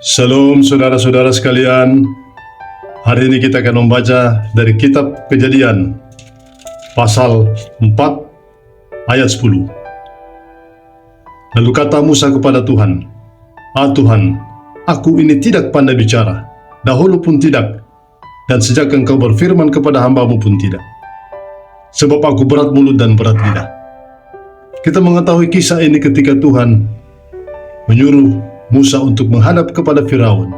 Shalom saudara-saudara sekalian. Hari ini kita akan membaca dari kitab Kejadian pasal 4 ayat 10. Lalu kata Musa kepada Tuhan, Tuhan, aku ini tidak pandai bicara, dahulu pun tidak, dan sejak engkau berfirman kepada hambamu pun tidak. Sebab aku berat mulut dan berat lidah. Kita mengetahui kisah ini ketika Tuhan menyuruh Musa untuk menghadap kepada Firaun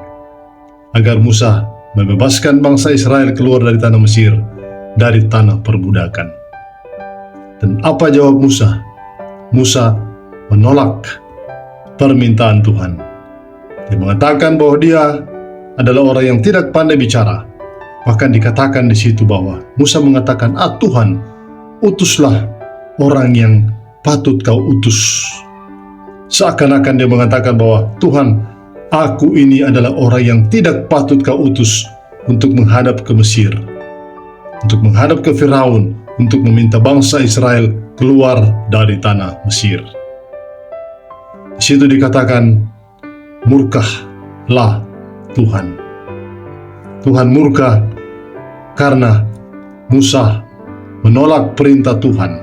agar Musa membebaskan bangsa Israel keluar dari tanah Mesir, dari tanah perbudakan. Dan apa jawab Musa? Musa menolak permintaan Tuhan. Dia mengatakan bahwa dia adalah orang yang tidak pandai bicara. Bahkan dikatakan di situ bahwa Musa mengatakan, Tuhan, utuslah orang yang patut kau utus. Seakan-akan dia mengatakan bahwa Tuhan, aku ini adalah orang yang tidak patut kau utus untuk menghadap ke Mesir, untuk menghadap ke Firaun, untuk meminta bangsa Israel keluar dari tanah Mesir. Di situ dikatakan, murkahlah Tuhan. Tuhan murka karena Musa menolak perintah Tuhan.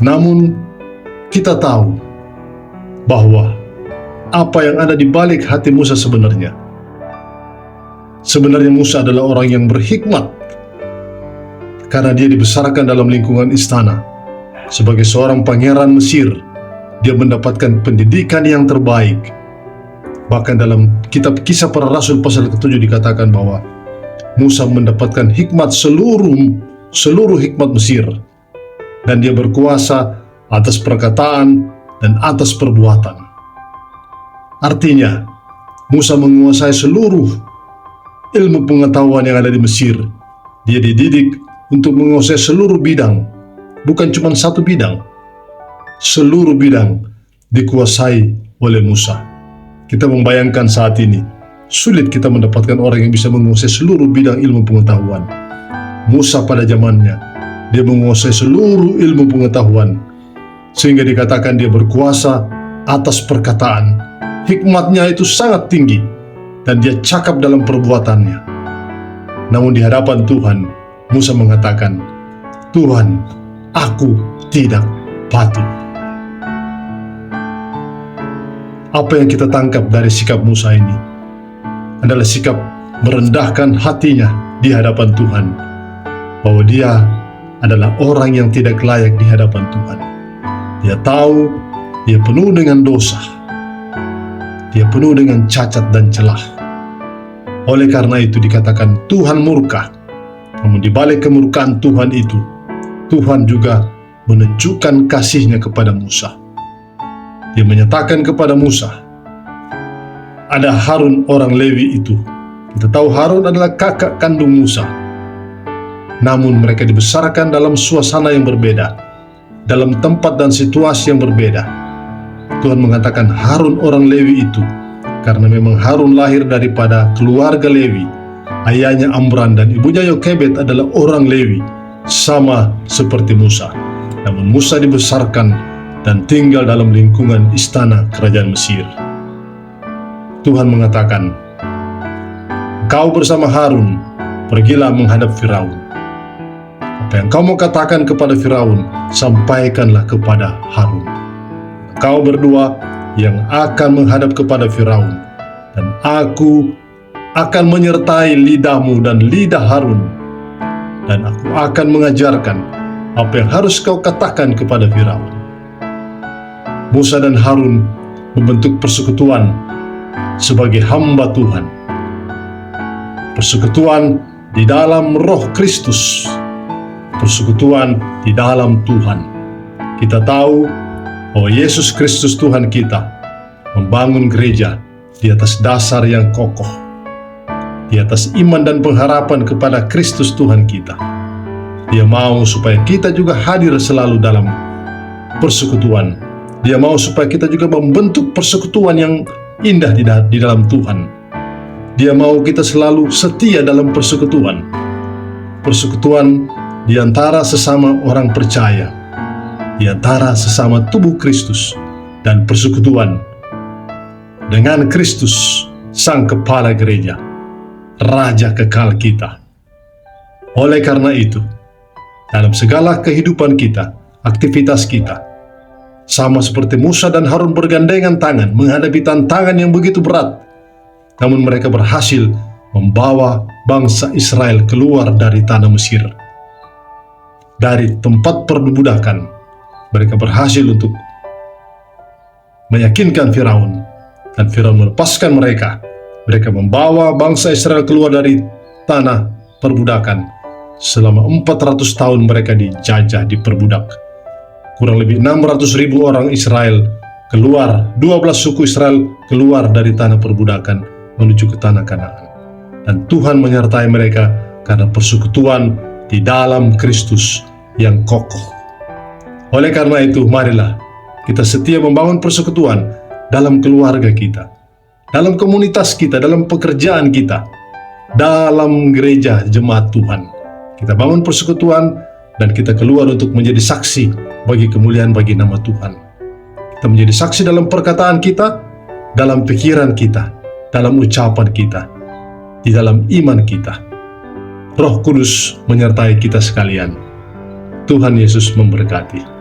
Namun kita tahu bahwa apa yang ada di balik hati Musa sebenarnya. Sebenarnya Musa adalah orang yang berhikmat karena dia dibesarkan dalam lingkungan istana. Sebagai seorang pangeran Mesir, dia mendapatkan pendidikan yang terbaik. Bahkan dalam kitab Kisah Para Rasul pasal ke-7 dikatakan bahwa Musa mendapatkan hikmat seluruh hikmat Mesir, dan dia berkuasa atas perkataan dan atas perbuatan. Artinya, Musa menguasai seluruh ilmu pengetahuan yang ada di Mesir. Dia dididik untuk menguasai seluruh bidang, bukan cuma satu bidang. Seluruh bidang dikuasai oleh Musa. Kita membayangkan saat ini, sulit kita mendapatkan orang yang bisa menguasai seluruh bidang ilmu pengetahuan. Musa pada zamannya, dia menguasai seluruh ilmu pengetahuan, sehingga dikatakan dia berkuasa atas perkataan. Hikmatnya itu sangat tinggi, dan dia cakap dalam perbuatannya. Namun di hadapan Tuhan, Musa mengatakan, Tuhan, aku tidak patut. Apa yang kita tangkap dari sikap Musa ini adalah sikap merendahkan hatinya di hadapan Tuhan, bahwa dia adalah orang yang tidak layak di hadapan Tuhan. Dia tahu dia penuh dengan dosa, dia penuh dengan cacat dan celah. Oleh karena itu dikatakan Tuhan murka. Namun di balik kemurkaan Tuhan itu, Tuhan juga menunjukkan kasih-Nya kepada Musa. Dia menyatakan kepada Musa, ada Harun orang Lewi itu. Kita tahu Harun adalah kakak kandung Musa. Namun mereka dibesarkan dalam suasana yang berbeda, dalam tempat dan situasi yang berbeda. Tuhan mengatakan Harun orang Lewi itu karena memang Harun lahir daripada keluarga Lewi. Ayahnya Amram dan ibunya Yokebed adalah orang Lewi, sama seperti Musa. Namun Musa dibesarkan dan tinggal dalam lingkungan istana kerajaan Mesir. Tuhan mengatakan, kau bersama Harun pergilah menghadap Firaun. Apa yang kau mau katakan kepada Firaun, sampaikanlah kepada Harun. Kau berdua yang akan menghadap kepada Firaun, dan aku akan menyertai lidahmu dan lidah Harun, dan aku akan mengajarkan apa yang harus kau katakan kepada Firaun. Musa dan Harun membentuk persekutuan sebagai hamba Tuhan. Persekutuan di dalam Roh Kristus, persekutuan di dalam Tuhan. Kita tahu bahwa Yesus Kristus Tuhan kita membangun gereja di atas dasar yang kokoh, di atas iman dan pengharapan kepada Kristus Tuhan kita. Dia mau supaya kita juga hadir selalu dalam persekutuan. Dia mau supaya kita juga membentuk persekutuan yang indah di dalam Tuhan. Dia mau kita selalu setia dalam persekutuan. Persekutuan di antara sesama orang percaya, di antara sesama tubuh Kristus, dan persekutuan dengan Kristus, Sang Kepala Gereja, Raja kekal kita. Oleh karena itu, dalam segala kehidupan kita, aktivitas kita, sama seperti Musa dan Harun bergandengan tangan menghadapi tantangan yang begitu berat, namun mereka berhasil membawa bangsa Israel keluar dari tanah Mesir. Dari tempat perbudakan, mereka berhasil untuk meyakinkan Firaun, dan Firaun melepaskan mereka. Mereka membawa bangsa Israel keluar dari tanah perbudakan. Selama 400 tahun mereka dijajah, diperbudak. Kurang lebih 600.000 orang Israel keluar, 12 suku Israel keluar dari tanah perbudakan menuju ke tanah Kanaan. Dan Tuhan menyertai mereka karena persekutuan di dalam Kristus yang kokoh. Oleh karena itu, marilah kita setia membangun persekutuan dalam keluarga kita, dalam komunitas kita, dalam pekerjaan kita, dalam gereja jemaat Tuhan. Kita bangun persekutuan dan kita keluar untuk menjadi saksi bagi kemuliaan bagi nama Tuhan. Kita menjadi saksi dalam perkataan kita, dalam pikiran kita, dalam ucapan kita, di dalam iman kita. Roh Kudus menyertai kita sekalian. Tuhan Yesus memberkati.